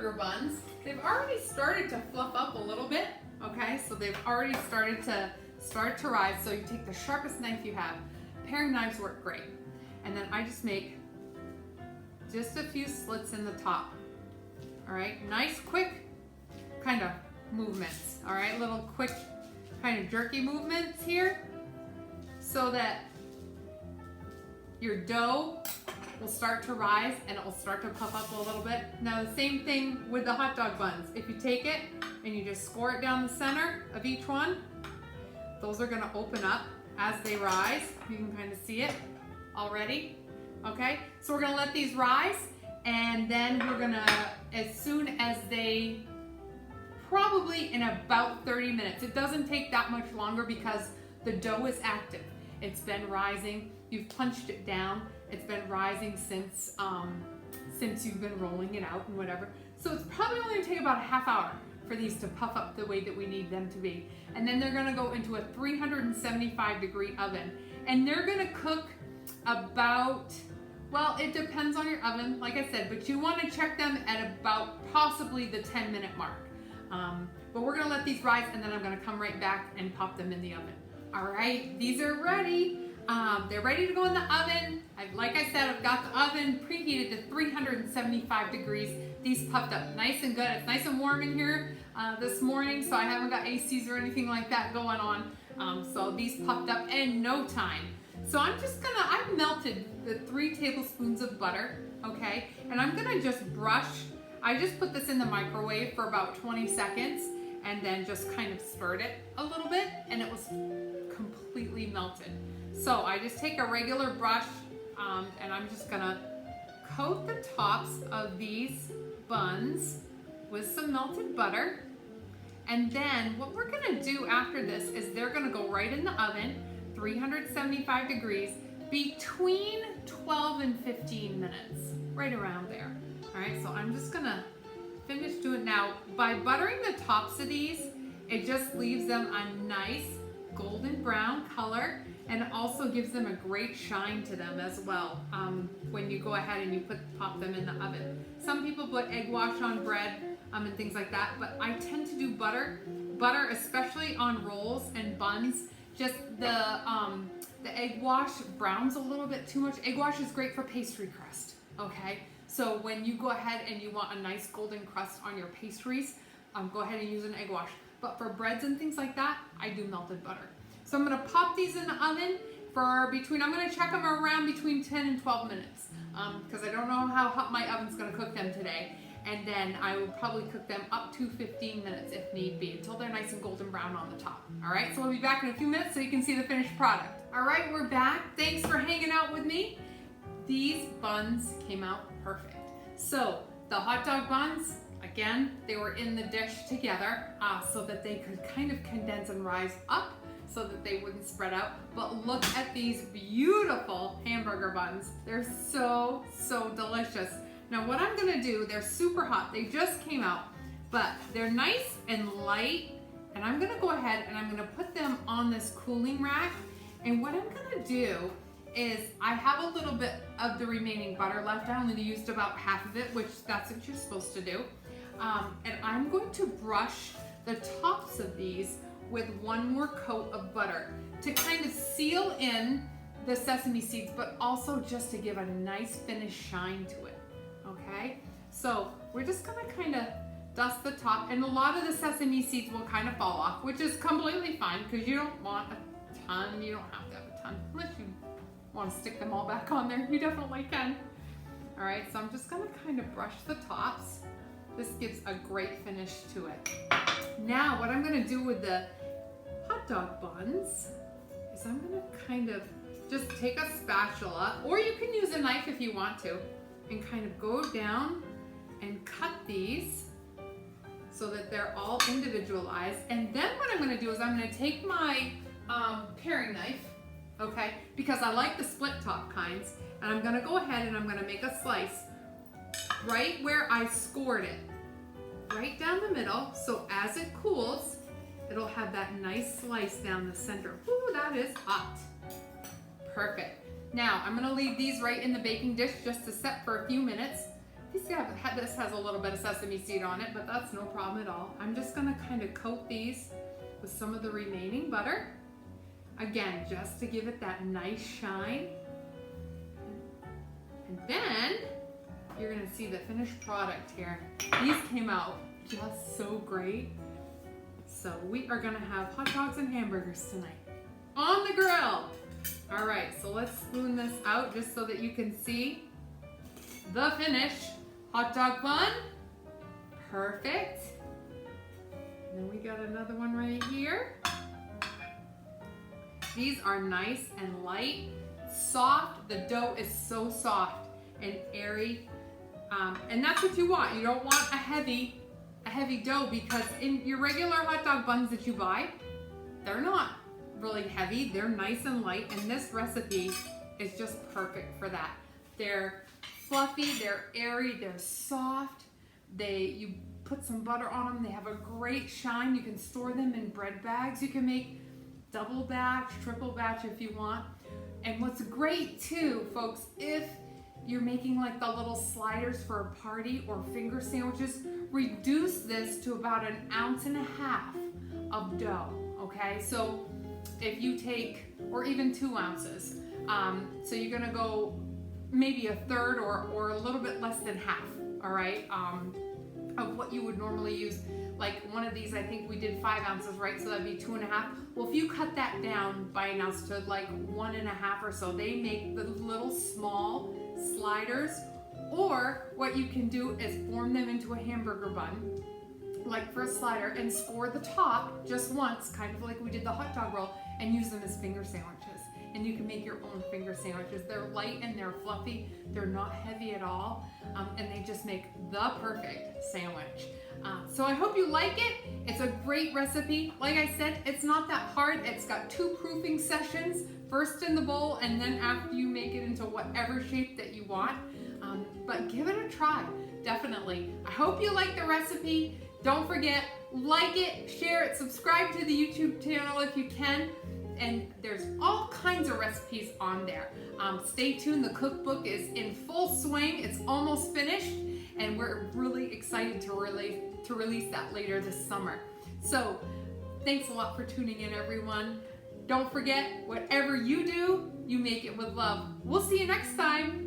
hamburger buns. They've already started to fluff up a little bit, okay? So they've already started to rise. So you take the sharpest knife you have. Paring knives work great. And then I just make just a few slits in the top. All right, nice quick kind of movements. All right, little quick kind of jerky movements here so that your dough will start to rise and it will start to puff up a little bit. Now the same thing with the hot dog buns. If you take it and you just score it down the center of each one, those are gonna open up as they rise. You can kind of see it already, okay? So we're gonna let these rise, and then we're gonna, as soon as they, probably in about 30 minutes. It doesn't take that much longer because the dough is active. It's been rising. You've punched it down. It's been rising since you've been rolling it out and whatever. So it's probably only gonna take about a half hour for these to puff up the way that we need them to be. And then they're gonna go into a 375-degree oven. And they're gonna cook about, well, it depends on your oven, like I said, but you wanna check them at about possibly the 10-minute mark. But we're gonna let these rise, and then I'm gonna come right back and pop them in the oven. All right, these are ready. They're ready to go in the oven. Like I said, I've got the oven preheated to 375 degrees. These puffed up nice and good. It's nice and warm in here this morning, so I haven't got ACs or anything like that going on. So these puffed up in no time. So I've melted the 3 tablespoons of butter, okay? And I'm gonna just brush. I just put this in the microwave for about 20 seconds and then just kind of stirred it a little bit, and it was completely melted. So I just take a regular brush and I'm just gonna coat the tops of these buns with some melted butter. And then what we're gonna do after this is they're gonna go right in the oven, 375 degrees, between 12 and 15 minutes, right around there. All right, so I'm just gonna finish doing now. By buttering the tops of these, it just leaves them a nice golden brown color, and it also gives them a great shine to them as well when you go ahead and you pop them in the oven. Some people put egg wash on bread and things like that, but I tend to do butter. Butter, especially on rolls and buns, just the egg wash browns a little bit too much. Egg wash is great for pastry crust, okay? So when you go ahead and you want a nice golden crust on your pastries, go ahead and use an egg wash. But for breads and things like that, I do melted butter. So I'm gonna pop these in the oven for I'm gonna check them around between 10 and 12 minutes because I don't know how hot my oven's gonna cook them today. And then I will probably cook them up to 15 minutes if need be, until they're nice and golden brown on the top. All right, so we'll be back in a few minutes so you can see the finished product. All right, we're back. Thanks for hanging out with me. These buns came out perfect. So the hot dog buns, again, they were in the dish together so that they could kind of condense and rise up so that they wouldn't spread out. But look at these beautiful hamburger buns. They're so, so delicious. Now what I'm gonna do, they're super hot. They just came out, but they're nice and light. And I'm gonna go ahead and I'm gonna put them on this cooling rack. And what I'm gonna do is I have a little bit of the remaining butter left. I only used about half of it, which that's what you're supposed to do. And I'm going to brush the tops of these with one more coat of butter to kind of seal in the sesame seeds, but also just to give a nice finished shine to it, okay? So we're just gonna kind of dust the top, and a lot of the sesame seeds will kind of fall off, which is completely fine because you don't want a ton, you don't have to have a ton, unless you want to stick them all back on there, you definitely can. All right, so I'm just gonna kind of brush the tops. This gives a great finish to it. Now, what I'm gonna do with the hot dog buns is I'm gonna kind of just take a spatula, or you can use a knife if you want to, and kind of go down and cut these so that they're all individualized. And then what I'm gonna do is I'm gonna take my paring knife, okay, because I like the split top kinds, and I'm gonna go ahead and I'm gonna make a slice right where I scored it, right down the middle, so as it cools, it'll have that nice slice down the center. Ooh, that is hot. Perfect. Now, I'm gonna leave these right in the baking dish just to set for a few minutes. This has a little bit of sesame seed on it, but that's no problem at all. I'm just gonna kind of coat these with some of the remaining butter. Again, just to give it that nice shine. And then you're gonna see the finished product here. These came out just so great. So we are gonna have hot dogs and hamburgers tonight on the grill. All right, so let's spoon this out just so that you can see the finished hot dog bun. Perfect. And then we got another one right here. These are nice and light, soft. The dough is so soft and airy. And that's what you want. You don't want a heavy dough, because in your regular hot dog buns that you buy, they're not really heavy. They're nice and light, and this recipe is just perfect for that. They're fluffy, they're airy, they're soft. You put some butter on them. They have a great shine. You can store them in bread bags. You can make double batch, triple batch if you want. And what's great too, folks, if you're making like the little sliders for a party or finger sandwiches, reduce this to about 1.5 ounces of dough, okay? So if you take, or even 2 ounces, so you're gonna go maybe 1/3 or a little bit less than half, all right, of what you would normally use. Like one of these, I think we did 5 ounces, right? So that'd be 2.5. Well, if you cut that down by 1 ounce to like 1.5 or so, they make the little small sliders. Or what you can do is form them into a hamburger bun, like for a slider, and score the top just once, kind of like we did the hot dog roll, and use them as finger sandwiches. And you can make your own finger sandwiches. They're light and they're fluffy. They're not heavy at all. And they just make the perfect sandwich. So I hope you like it. It's a great recipe. Like I said, it's not that hard. It's got 2 proofing sessions, first in the bowl and then after you make it into whatever shape that you want. But give it a try, definitely. I hope you like the recipe. Don't forget, like it, share it, subscribe to the YouTube channel if you can. And there's all kinds of recipes on there. Stay tuned, the cookbook is in full swing. It's almost finished, and we're really excited to release that later this summer. So thanks a lot for tuning in, everyone. Don't forget, whatever you do, you make it with love. We'll see you next time.